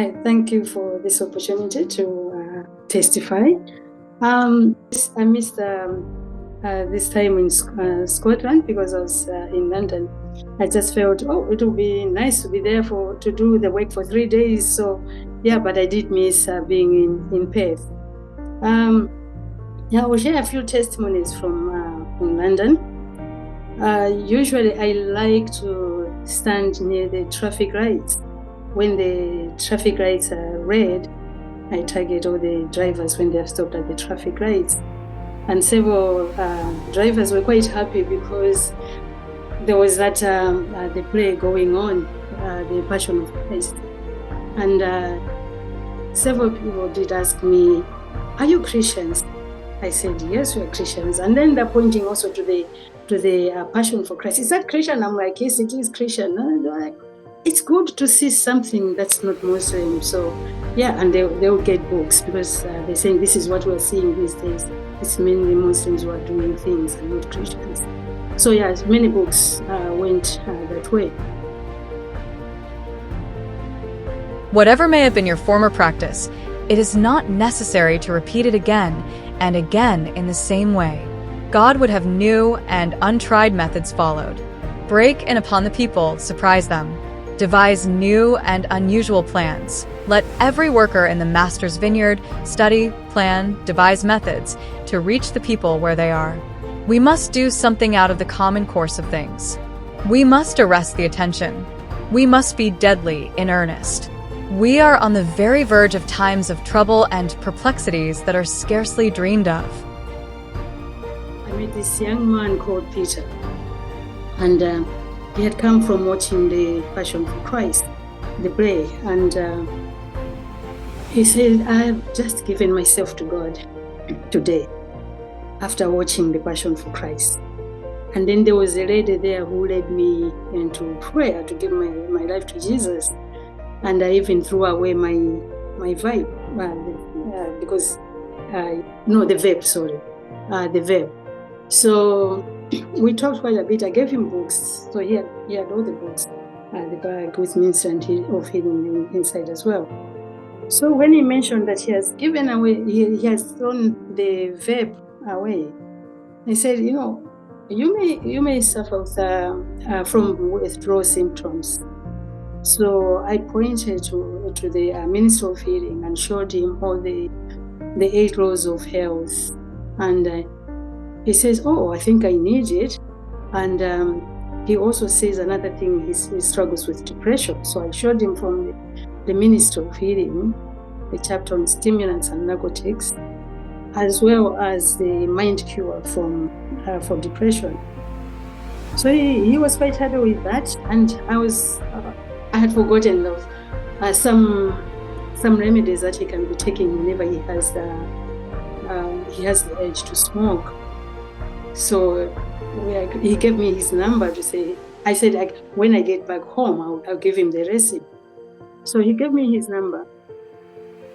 Thank you for this opportunity to testify. I missed this time in Scotland because I was in London. I just felt, it would be nice to be there to do the work for 3 days. So, but I did miss being in Perth. I will share a few testimonies from London. Usually, I like to stand near the traffic lights. When the traffic lights are red, I target all the drivers when they have stopped at the traffic lights. And several drivers were quite happy because there was that the play going on, the Passion of Christ. And several people did ask me, "Are you Christians?" I said, "Yes, we are Christians." And then they're pointing also to the Passion for Christ. Is that Christian? I'm like, yes, it is Christian. And they're like, it's good to see something that's not Muslim. So, and they'll get books because they're saying this is what we're seeing these days. It's mainly Muslims who are doing things and not Christians. So, many books went that way. Whatever may have been your former practice, it is not necessary to repeat it again and again in the same way. God would have new and untried methods followed. Break in upon the people, surprise them. Devise new and unusual plans. Let every worker in the Master's vineyard study, plan, devise methods to reach the people where they are. We must do something out of the common course of things. We must arrest the attention. We must be deadly in earnest. We are on the very verge of times of trouble and perplexities that are scarcely dreamed of. I met this young man called Peter, and he had come from watching the Passion for Christ, the play, and he said, "I've just given myself to God today after watching the Passion for Christ." And then there was a lady there who led me into prayer to give my life to Jesus. And I even threw away my vibe, because, the vape. So we talked quite a bit. I gave him books. So he had all the books, the bag with Ministry of Healing inside as well. So when he mentioned that he has given away, he has thrown the vape away, I said, you may suffer from withdrawal symptoms. So I pointed to the Ministry of Healing and showed him all the 8 laws of health. And he says, I think I need it. And he also says another thing, he struggles with depression. So I showed him from the Ministry of Healing, the chapter on stimulants and narcotics, as well as the mind cure for depression. So he was quite happy with that. And I had forgotten of some remedies that he can be taking whenever he has the urge to smoke. So he gave me his number to say. I said, when I get back home, I'll give him the receipt. So he gave me his number,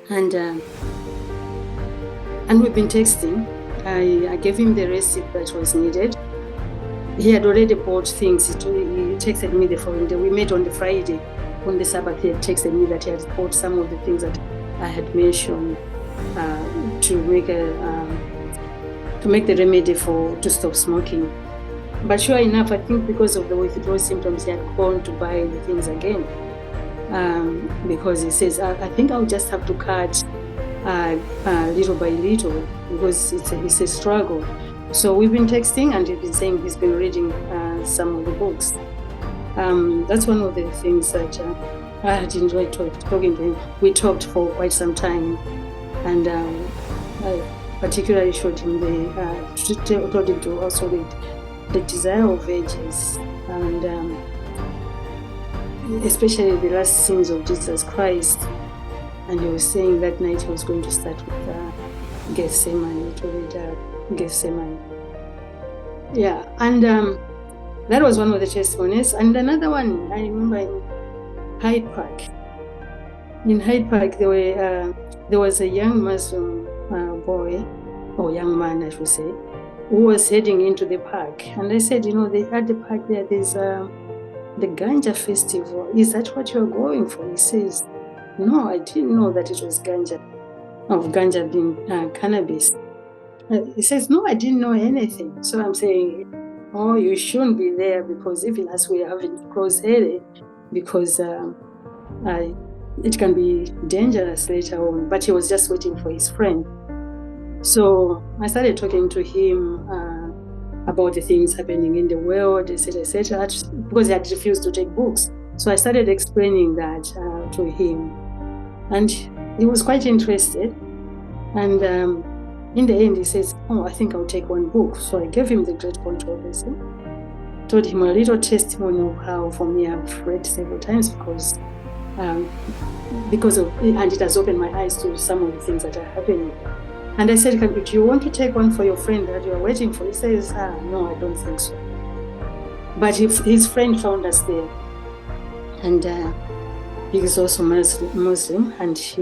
and we've been texting. I gave him the receipt that was needed. He had already bought things. He texted me the following day. We met on the Friday. On the Sabbath, he had texted me that he had bought some of the things that I had mentioned to make the remedy to stop smoking. But sure enough, I think because of the withdrawal symptoms, he had gone to buy the things again. Because he says, I think I'll just have to cut little by little because it's a struggle. So we've been texting, and he's been saying he's been reading some of the books. That's one of the things that I had enjoyed talking to him. We talked for quite some time, and I particularly showed him told him to also read The Desire of Ages, and especially the last scenes of Jesus Christ. And he was saying that night he was going to start with Gethsemane, to read Gethsemane. And that was one of the testimonies. And another one, I remember in Hyde Park. In Hyde Park, there was a young Muslim boy, or young man, I should say, who was heading into the park. And I said, at the park there's the Ganja Festival. Is that what you're going for? He says, no, I didn't know that it was ganja, of ganja being cannabis. He says, no, I didn't know anything. So I'm saying, oh, you shouldn't be there, because even as we are having to close early, because it can be dangerous later on. But he was just waiting for his friend. So I started talking to him about the things happening in the world, etc., because he had refused to take books. So I started explaining that to him, and he was quite interested. And in the end, he says, oh, I think I'll take one book. So I gave him The Great Controversy, told him a little testimony of how, for me, I've read several times because of, and it has opened my eyes to some of the things that are happening. And I said, do you want to take one for your friend that you are waiting for? He says, no, I don't think so. But his friend found us there. And he is also Muslim, and his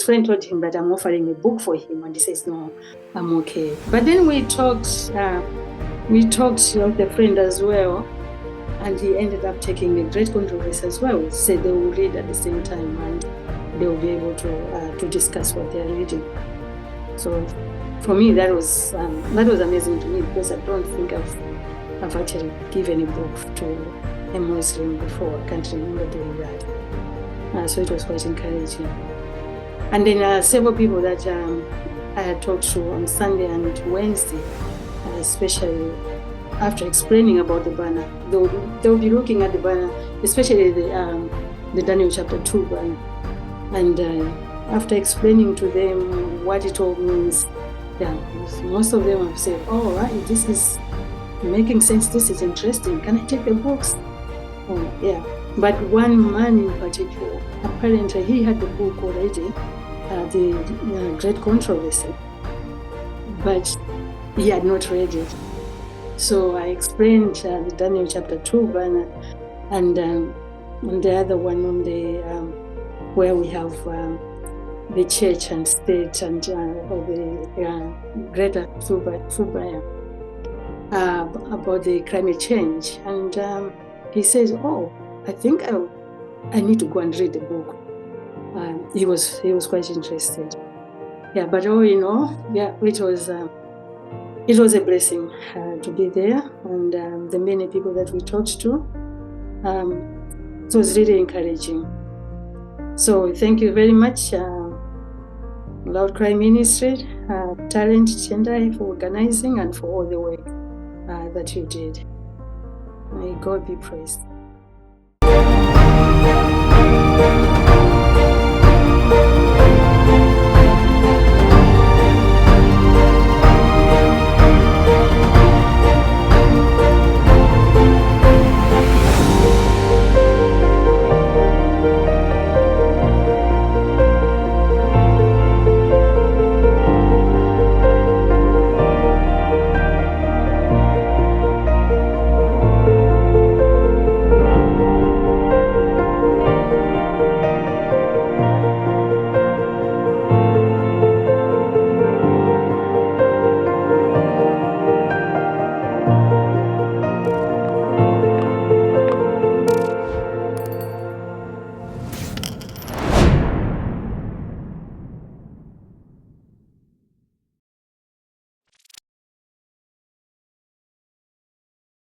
friend told him that I'm offering a book for him, and he says, no, I'm okay. But then we talked of the friend as well, and he ended up taking The Great Controversy as well. He said they will read at the same time, and they will be able to discuss what they are reading. So for me, that was amazing to me, because I don't think I've actually given a book to a Muslim before. I can't remember doing that. So it was quite encouraging. And then several people that I had talked to on Sunday and Wednesday, especially after explaining about the banner, they'll be looking at the banner, especially the Daniel chapter 2 banner. And after explaining to them what it all means, most of them have said, oh, right, this is making sense, this is interesting, can I take the books? Oh, yeah. But one man in particular, apparently he had the book already, the Great Controversy, but he had not read it. So I explained the Daniel chapter 2 banner, and the other one on the where we have the church and state and the greater Subaya about the climate change. And he says, oh, I think I need to go and read the book. He was quite interested. Yeah, but all in all, it was a blessing to be there, and the many people that we talked to, it was really encouraging. So thank you very much, Loud Cry Ministry, Talent Tendai, for organizing and for all the work that you did. May God be praised.